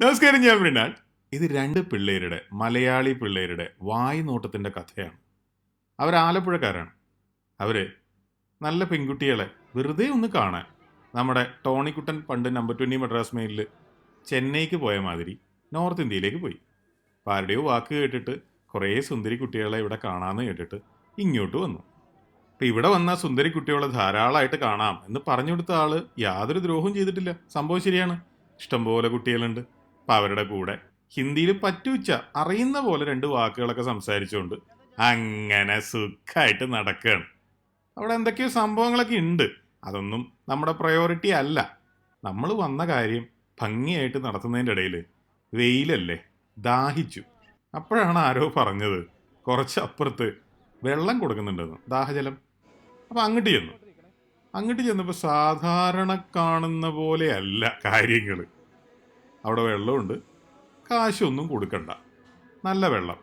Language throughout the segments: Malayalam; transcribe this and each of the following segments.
നമസ്കാരം, ഞാൻ മൃണാൾ. ഇത് രണ്ട് പിള്ളേരുടെ, മലയാളി പിള്ളേരുടെ വായ് നോട്ടത്തിൻ്റെ കഥയാണ്. അവർ ആലപ്പുഴക്കാരാണ്. അവർ നല്ല പെൺകുട്ടികളെ വെറുതെ ഒന്ന് കാണാൻ നമ്മുടെ ടോണിക്കുട്ടൻ പണ്ട് നമ്പർ 20 മദ്രാസ് മെയിലിൽ ചെന്നൈക്ക് പോയ മാതിരി നോർത്ത് ഇന്ത്യയിലേക്ക് പോയി. അപ്പോൾ ആരുടെയോ വാക്ക് കേട്ടിട്ട് കുറേ സുന്ദരി കുട്ടികളെ ഇവിടെ കാണാമെന്ന് കേട്ടിട്ട് ഇങ്ങോട്ട് വന്നു. അപ്പം ഇവിടെ വന്ന സുന്ദരി കുട്ടികളെ ധാരാളമായിട്ട് കാണാം എന്ന് പറഞ്ഞു കൊടുത്ത ആൾ യാതൊരു ദ്രോഹവും ചെയ്തിട്ടില്ല. സംഭവം ശരിയാണ്. ഇഷ്ടംപോലെ കുട്ടികളുണ്ട്. അപ്പം അവരുടെ കൂടെ ഹിന്ദിയിൽ പറ്റൂച്ച അറിയുന്ന പോലെ രണ്ട് വാക്കുകളൊക്കെ സംസാരിച്ചുകൊണ്ട് അങ്ങനെ സുഖമായിട്ട് നടക്കുകയാണ്. അവിടെ എന്തൊക്കെയോ സംഭവങ്ങളൊക്കെ ഉണ്ട്. അതൊന്നും നമ്മുടെ പ്രയോറിറ്റി അല്ല. നമ്മൾ വന്ന കാര്യം ഭംഗിയായിട്ട് നടത്തുന്നതിൻ്റെ ഇടയിൽ വെയിലല്ലേ, ദാഹിച്ചു. അപ്പോഴാണ് ആരോ പറഞ്ഞത് കുറച്ച് അപ്പുറത്ത് വെള്ളം കൊടുക്കുന്നുണ്ടെന്ന്, ദാഹജലം. അപ്പം അങ്ങോട്ട് ചെന്നപ്പോൾ സാധാരണ കാണുന്ന പോലെയല്ല കാര്യങ്ങൾ. അവിടെ വെള്ളമുണ്ട്, കാശൊന്നും കൊടുക്കണ്ട, നല്ല വെള്ളം.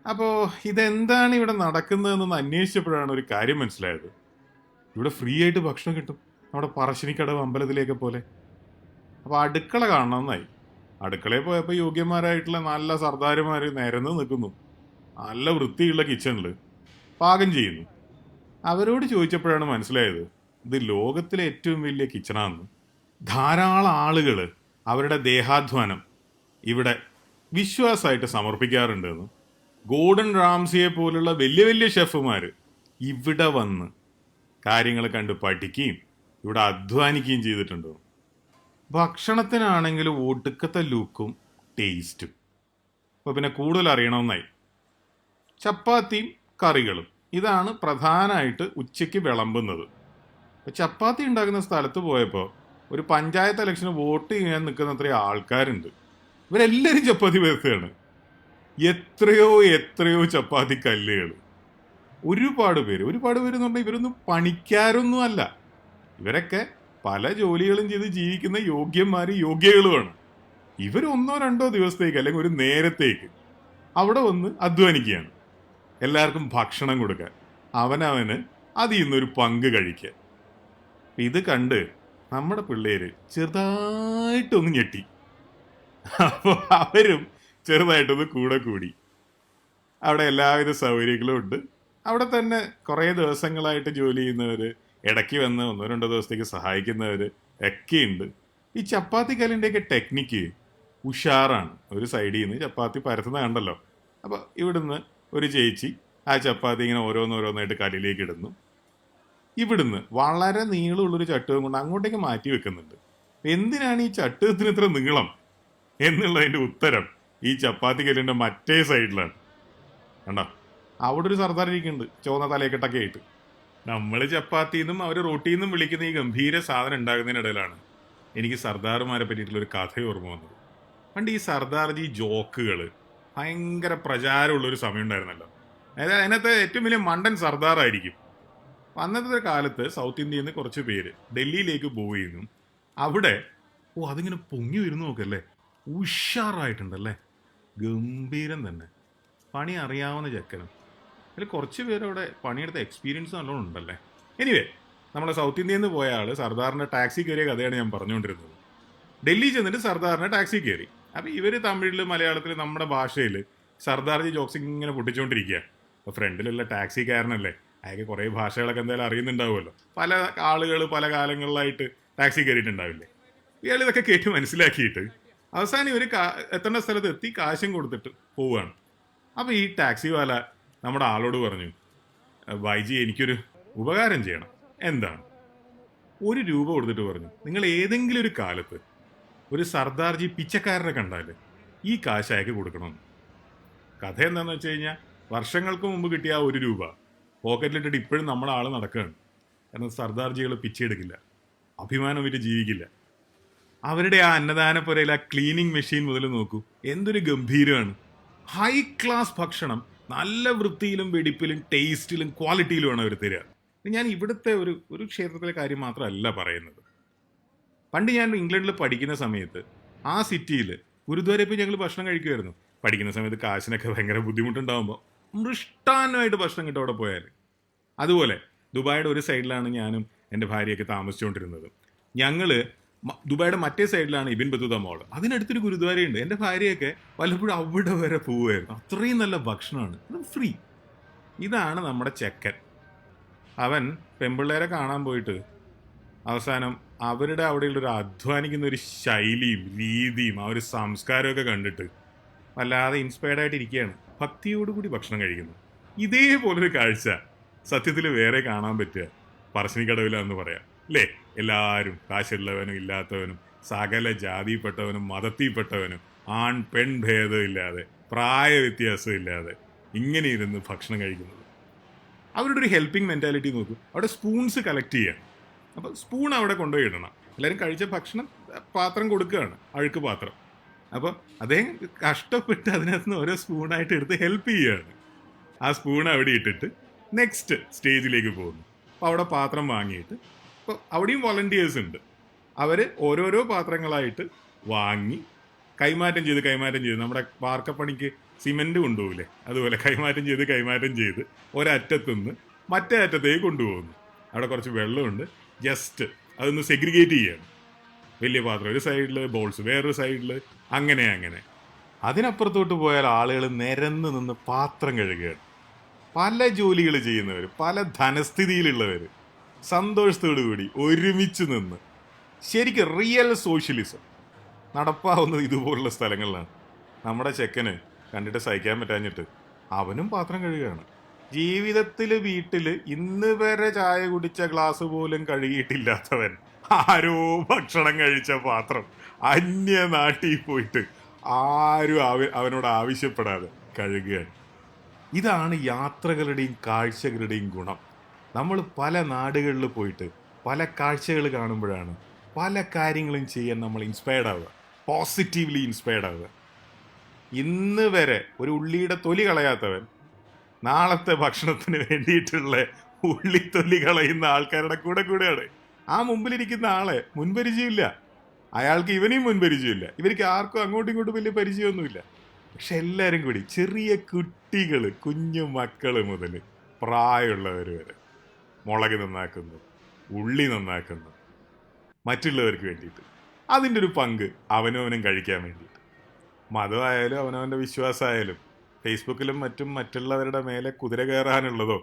അപ്പോൾ ഇതെന്താണ് ഇവിടെ നടക്കുന്നതെന്നൊന്ന് അന്വേഷിച്ചപ്പോഴാണ് ഒരു കാര്യം മനസ്സിലായത്. ഇവിടെ ഫ്രീ ആയിട്ട് ഭക്ഷണം കിട്ടും, നമ്മുടെ പറശ്ശിനിക്കടവ് അമ്പലത്തിലേക്ക് പോലെ. അപ്പോൾ അടുക്കള കാണണമെന്നായി. അടുക്കളയിൽ പോയപ്പോൾ യോഗ്യന്മാരായിട്ടുള്ള നല്ല സർദാരുമാർ നിരന്ന് നിൽക്കുന്നു. നല്ല വൃത്തിയുള്ള കിച്ചണിൽ പാകം ചെയ്യുന്നു. അവരോട് ചോദിച്ചപ്പോഴാണ് മനസ്സിലായത് ഇത് ലോകത്തിലെ ഏറ്റവും വലിയ കിച്ചണാണെന്ന്. ധാരാളം ആളുകൾ അവരുടെ ദേഹാധ്വാനം ഇവിടെ വിശ്വാസമായിട്ട് സമർപ്പിക്കാറുണ്ടെന്ന്. ഗോർഡൻ റാംസിയെ പോലുള്ള വലിയ വലിയ ഷെഫുമാർ ഇവിടെ വന്ന് കാര്യങ്ങൾ കണ്ട് പഠിക്കുകയും ഇവിടെ അധ്വാനിക്കുകയും ചെയ്തിട്ടുണ്ട്. ഭക്ഷണത്തിനാണെങ്കിലും ഒടുക്കത്തെ ലുക്കും ടേസ്റ്റും. അപ്പോൾ പിന്നെ കൂടുതൽ അറിയണമെന്നായി. ചപ്പാത്തിയും കറികളും ഇതാണ് പ്രധാനമായിട്ട് ഉച്ചയ്ക്ക് വിളമ്പുന്നത്. ചപ്പാത്തി ഉണ്ടാക്കുന്ന സ്ഥലത്ത് പോയപ്പോൾ ഒരു പഞ്ചായത്ത് ഇലക്ഷന് വോട്ട് ചെയ്യാൻ നിൽക്കുന്ന അത്രയും ആൾക്കാരുണ്ട്. ഇവരെല്ലാവരും ചപ്പാത്തി പരത്തുകയാണ്. എത്രയോ ചപ്പാത്തി കല്ലുകൾ. ഒരുപാട് പേര് എന്ന് പറഞ്ഞാൽ ഇവരൊന്നും പണിക്കാരൊന്നും അല്ല. ഇവരൊക്കെ പല ജോലികളും ചെയ്ത് ജീവിക്കുന്ന യോഗ്യകളുമാണ്. ഇവർ 1-2 ദിവസത്തേക്ക് അല്ലെങ്കിൽ ഒരു നേരത്തേക്ക് അവിടെ വന്ന് അധ്വാനിക്കുകയാണ്. എല്ലാവർക്കും ഭക്ഷണം കൊടുക്കാൻ, അവനവന് അതിൽ നിന്നൊരു പങ്ക് കഴിക്കാൻ. ഇത് കണ്ട് നമ്മുടെ പിള്ളേര് ചെറുതായിട്ടൊന്ന് ഞെട്ടി. അപ്പോൾ അവരും ചെറുതായിട്ടൊന്ന് കൂടെ കൂടി. അവിടെ എല്ലാവിധ സൗകര്യങ്ങളും ഉണ്ട്. അവിടെ തന്നെ കുറേ ദിവസങ്ങളായിട്ട് ജോലി ചെയ്യുന്നവർ, ഇടയ്ക്ക് വന്ന് 1-2 ദിവസത്തേക്ക് സഹായിക്കുന്നവർ ഒക്കെ ഉണ്ട്. ഈ ചപ്പാത്തി കല്ലിൻ്റെയൊക്കെ ടെക്നിക്ക് ഉഷാറാണ്. ഒരു സൈഡിൽ നിന്ന് ചപ്പാത്തി പരത്തുന്ന കണ്ടല്ലോ. അപ്പോൾ ഇവിടുന്ന് ഒരു ചേച്ചി ആ ചപ്പാത്തി ഇങ്ങനെ ഓരോന്നോരോന്നായിട്ട് കല്ലിലേക്ക് ഇടുന്നു. ഇവിടുന്ന് വളരെ നീളമുള്ളൊരു ചട്ടുകം കൊണ്ട് അങ്ങോട്ടേക്ക് മാറ്റി വെക്കുന്നുണ്ട്. എന്തിനാണ് ഈ ചട്ടുകത്തിന് ഇത്ര നീളം എന്നുള്ളതിൻ്റെ ഉത്തരം ഈ ചപ്പാത്തി കല്ലിൻ്റെ മറ്റേ സൈഡിലാണ്. കണ്ടോ, അവിടെ ഒരു സർദാർ ഇരിക്കുന്നുണ്ട്, ചുവന്ന തലയെക്കെട്ടൊക്കെ ആയിട്ട്. നമ്മൾ ചപ്പാത്തിന്നും അവർ റൊട്ടിന്നും വിളിക്കുന്ന ഈ ഗംഭീര സാധനം ഉണ്ടാകുന്നതിനിടയിലാണ് എനിക്ക് സർദാറുമാരെ പറ്റിയിട്ടുള്ളൊരു കഥ ഓർമ്മ വന്നത്. പണ്ട് ഈ സർദാർജി ജോക്കുകൾ ഭയങ്കര പ്രചാരമുള്ളൊരു സമയം ഉണ്ടായിരുന്നല്ലോ. അതായത് അതിനകത്ത് ഏറ്റവും വലിയ മണ്ടൻ സർദാറായിരിക്കും. അന്നത്തെ കാലത്ത് സൗത്ത് ഇന്ത്യയിൽ നിന്ന് കുറച്ച് പേര് ഡൽഹിയിലേക്ക് പോവുകയും അവിടെ അതിങ്ങനെ പൊങ്ങി വരുന്നു നോക്കല്ലേ, ഉഷാറായിട്ടുണ്ടല്ലേ, ഗംഭീരം തന്നെ, പണി അറിയാവുന്ന ചെക്കനും. അതിൽ കുറച്ച് പേരവിടെ പണിയെടുത്ത എക്സ്പീരിയൻസ് നല്ലോണം ഉണ്ടല്ലേ. എനിവേ, നമ്മുടെ സൗത്ത് ഇന്ത്യയിൽ നിന്ന് പോയ ആൾ സർദാറിൻ്റെ ടാക്സി കയറിയ കഥയാണ് ഞാൻ പറഞ്ഞുകൊണ്ടിരുന്നത്. ഡൽഹി ചെന്നിട്ട് സർദാറിൻ്റെ ടാക്സി കയറി. അപ്പോൾ ഇവർ തമിഴിൽ മലയാളത്തിൽ നമ്മുടെ ഭാഷയിൽ സർദാർജി ജോക്സ് ഇങ്ങനെ പൊട്ടിച്ചുകൊണ്ടിരിക്കുക. അപ്പോൾ ഫ്രണ്ടിലുള്ള ടാക്സിക്കാരനല്ലേ, അയാൾക്ക് കുറേ ഭാഷകളൊക്കെ എന്തായാലും അറിയുന്നുണ്ടാവുമല്ലോ. പല ആളുകൾ പല കാലങ്ങളിലായിട്ട് ടാക്സി കയറിയിട്ടുണ്ടാവില്ലേ. ഇയാൾ ഇതൊക്കെ കേട്ട് മനസ്സിലാക്കിയിട്ട് അവസാനം ഇവർ എത്തേണ്ട സ്ഥലത്ത് എത്തി കാശും കൊടുത്തിട്ട് പോവുകയാണ്. അപ്പോൾ ഈ ടാക്സി വാല നമ്മുടെ ആളോട് പറഞ്ഞു, വൈജി എനിക്കൊരു ഉപകാരം ചെയ്യണം. എന്താണ്? 1 രൂപ കൊടുത്തിട്ട് പറഞ്ഞു, നിങ്ങൾ ഏതെങ്കിലും ഒരു കാലത്ത് ഒരു സർദാർജി പിച്ചക്കാരനെ കണ്ടാൽ ഈ കാശ് അയക്ക് കൊടുക്കണമെന്ന്. കഥ എന്താണെന്ന് വെച്ച് കഴിഞ്ഞാൽ വർഷങ്ങൾക്ക് മുമ്പ് കിട്ടിയ ആ 1 രൂപ പോക്കറ്റിലിട്ടിട്ട് ഇപ്പോഴും നമ്മുടെ ആൾ നടക്കുകയാണ്. കാരണം സർദാർജികൾ പിച്ചെടുക്കില്ല, അഭിമാനം വിറ്റ് ജീവിക്കില്ല. അവരുടെ ആ അന്നദാനപ്പുരയിൽ ആ ക്ലീനിങ് മെഷീൻ മുതൽ നോക്കൂ, എന്തൊരു ഗംഭീരമാണ്. ഹൈ ക്ലാസ് ഭക്ഷണം നല്ല വൃത്തിയിലും വെടിപ്പിലും ടേസ്റ്റിലും ക്വാളിറ്റിയിലുമാണ് അവർ തരിക. ഞാൻ ഇവിടുത്തെ ഒരു ക്ഷേത്രത്തിലെ കാര്യം മാത്രമല്ല പറയുന്നത്. പണ്ട് ഞാൻ ഇംഗ്ലണ്ടിൽ പഠിക്കുന്ന സമയത്ത് ആ സിറ്റിയിൽ ഗുരുദ്വാരയിൽ പോയി ഞങ്ങൾ ഭക്ഷണം കഴിക്കുമായിരുന്നു. പഠിക്കുന്ന സമയത്ത് കാശിനൊക്കെ ഭയങ്കര ബുദ്ധിമുട്ടുണ്ടാകുമ്പോൾ മൃഷ്ടാന്നമായിട്ട് ഭക്ഷണം കിട്ടും അവിടെ പോയാൽ. അതുപോലെ ദുബായിയുടെ ഒരു സൈഡിലാണ് ഞാനും എൻ്റെ ഭാര്യയൊക്കെ താമസിച്ചുകൊണ്ടിരുന്നത്. ഞങ്ങൾ ദുബായിയുടെ മറ്റേ സൈഡിലാണ് ഇബിൻ ബത്തൂത്ത മോൾ. അതിനടുത്തൊരു ഗുരുദ്വാരയുണ്ട്. എൻ്റെ ഭാര്യയൊക്കെ വല്ലപ്പോഴും അവിടെ വരെ പോവുമായിരുന്നു. അത്രയും നല്ല ഭക്ഷണമാണ്, ഫ്രീ. ഇതാണ് നമ്മുടെ ചെക്കൻ. അവൻ പെമ്പിള്ളേരെ കാണാൻ പോയിട്ട് അവസാനം അവരുടെ അവിടെയുള്ളൊരു അധ്വാനിക്കുന്ന ഒരു ശൈലിയും രീതിയും ആ ഒരു സംസ്കാരമൊക്കെ കണ്ടിട്ട് വല്ലാതെ ഇൻസ്പയർഡ് ആയിട്ടിരിക്കുകയാണ്. ഭക്തിയോടുകൂടി ഭക്ഷണം കഴിക്കുന്നു. ഇതേപോലൊരു കാഴ്ച സത്യത്തിൽ വേറെ കാണാൻ പറ്റുക പറശ്ശിനിക്കടവിലാന്ന് പറയാം അല്ലേ? എല്ലാവരും കാശുള്ളവനും ഇല്ലാത്തവനും സകല ജാതിയിൽപ്പെട്ടവനും മതത്തിൽപ്പെട്ടവനും ആൺ പെൺ ഭേദമില്ലാതെ പ്രായ വ്യത്യാസമില്ലാതെ ഇങ്ങനെ ഇരുന്ന് ഭക്ഷണം കഴിക്കുന്നത്. അവരുടെ ഒരു ഹെൽപ്പിംഗ് മെൻറ്റാലിറ്റി നോക്കും. അവിടെ സ്പൂൺസ് കളക്ട് ചെയ്യാണ്. അപ്പോൾ സ്പൂൺ അവിടെ കൊണ്ടുപോയി ഇടണം. എല്ലാവരും കഴിച്ച ഭക്ഷണം പാത്രം കൊടുക്കുകയാണ്, അഴുക്ക് പാത്രം. അപ്പോൾ അദ്ദേഹം കഷ്ടപ്പെട്ട് അതിനകത്ത് നിന്ന് ഓരോ സ്പൂണായിട്ട് എടുത്ത് ഹെൽപ്പ് ചെയ്യുകയാണ്. ആ സ്പൂൺ അവിടെ ഇട്ടിട്ട് നെക്സ്റ്റ് സ്റ്റേജിലേക്ക് പോകുന്നു. അപ്പോൾ അവിടെ പാത്രം വാങ്ങിയിട്ട്, അപ്പോൾ അവിടെയും വോളണ്ടിയേഴ്സ് ഉണ്ട്. അവർ ഓരോരോ പാത്രങ്ങളായിട്ട് വാങ്ങി കൈമാറ്റം ചെയ്ത് നമ്മുടെ വാർക്കപ്പണിക്ക് സിമെൻറ്റ് കൊണ്ടുപോകില്ലേ, അതുപോലെ കൈമാറ്റം ചെയ്ത് ഒരറ്റത്തുനിന്ന് മറ്റേ അറ്റത്തേക്ക് കൊണ്ടുപോകുന്നു. അവിടെ കുറച്ച് വെള്ളമുണ്ട്, ജസ്റ്റ് അതൊന്ന് സെഗ്രിഗേറ്റ് ചെയ്യാണ്. വലിയ പാത്രം ഒരു സൈഡിൽ, ബോൾസ് വേറൊരു സൈഡിൽ, അങ്ങനെ. അതിനപ്പുറത്തോട്ട് പോയാൽ ആളുകൾ നിരന്ന് നിന്ന് പാത്രം കഴുകുകയാണ്. പല ജോലികൾ ചെയ്യുന്നവർ, പല ധനസ്ഥിതിയിലുള്ളവർ സന്തോഷത്തോടു കൂടി ഒരുമിച്ച് നിന്ന് ശരിക്കും റിയൽ സോഷ്യലിസം നടപ്പാവുന്നത് ഇതുപോലുള്ള സ്ഥലങ്ങളിലാണ്. നമ്മുടെ ചെക്കന് കണ്ടിട്ട് സഹിക്കാൻ പറ്റാഞ്ഞിട്ട് അവനും പാത്രം കഴുകുകയാണ്. ജീവിതത്തിൽ വീട്ടിൽ ഇന്ന് വരെ ചായ കുടിച്ച ഗ്ലാസ് പോലും കഴുകിയിട്ടില്ലാത്തവൻ ആരോ ഭക്ഷണം കഴിച്ച പാത്രം അന്യ നാട്ടിൽ പോയിട്ട് ആരും അവനോട് ആവശ്യപ്പെടാതെ കഴുകുകയാണ്. ഇതാണ് യാത്രകളുടെയും കാഴ്ചകളുടെയും ഗുണം. നമ്മൾ പല നാടുകളിൽ പോയിട്ട് പല കാഴ്ചകൾ കാണുമ്പോഴാണ് പല കാര്യങ്ങളും ചെയ്യാൻ നമ്മൾ ഇൻസ്പയർഡ് ആവുക, പോസിറ്റീവ്ലി ഇൻസ്പയർഡ് ആവുക. ഇന്ന് വരെ ഒരു ഉള്ളിയുടെ തൊലി കളയാത്തവൻ നാളത്തെ ഭക്ഷണത്തിന് വേണ്ടിയിട്ടുള്ള ഉള്ളിത്തൊലി കളയുന്ന ആൾക്കാരുടെ കൂടെയാണ്. ആ മുമ്പിലിരിക്കുന്ന ആളെ മുൻപരിചയമില്ല, അയാൾക്ക് ഇവനെയും മുൻപരിചയമില്ല, ഇവർക്ക് ആർക്കും അങ്ങോട്ടും ഇങ്ങോട്ടും വലിയ പരിചയമൊന്നുമില്ല. പക്ഷെ എല്ലാവരും കൂടി, ചെറിയ കുട്ടികൾ, കുഞ്ഞു മക്കൾ മുതൽ പ്രായമുള്ളവർ വരെ മുളക് നന്നാക്കുന്നു, ഉള്ളി നന്നാക്കുന്നു, മറ്റുള്ളവർക്ക് വേണ്ടിയിട്ട്. അതിൻ്റെ ഒരു പങ്ക് അവനവനും കഴിക്കാൻ വേണ്ടിയിട്ട്. മതമായാലും അവനവൻ്റെ വിശ്വാസമായാലും ഫേസ്ബുക്കിലും മറ്റും മറ്റുള്ളവരുടെ മേലെ കുതിര കയറാനുള്ളതോ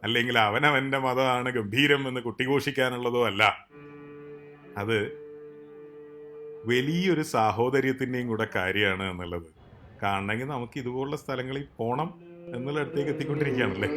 അല്ലെങ്കിൽ അവനവൻ്റെ മതമാണ് ഗംഭീരം എന്ന് കുട്ടിഘോഷിക്കാനുള്ളതോ അല്ല. അത് വലിയൊരു സാഹോദര്യത്തിൻ്റെയും കൂടെ കാര്യമാണ് എന്നുള്ളത് കാണണമെങ്കിൽ നമുക്ക് ഇതുപോലുള്ള സ്ഥലങ്ങളിൽ പോകണം എന്നുള്ള അടുത്തേക്ക് എത്തിക്കൊണ്ടിരിക്കുകയാണല്ലേ.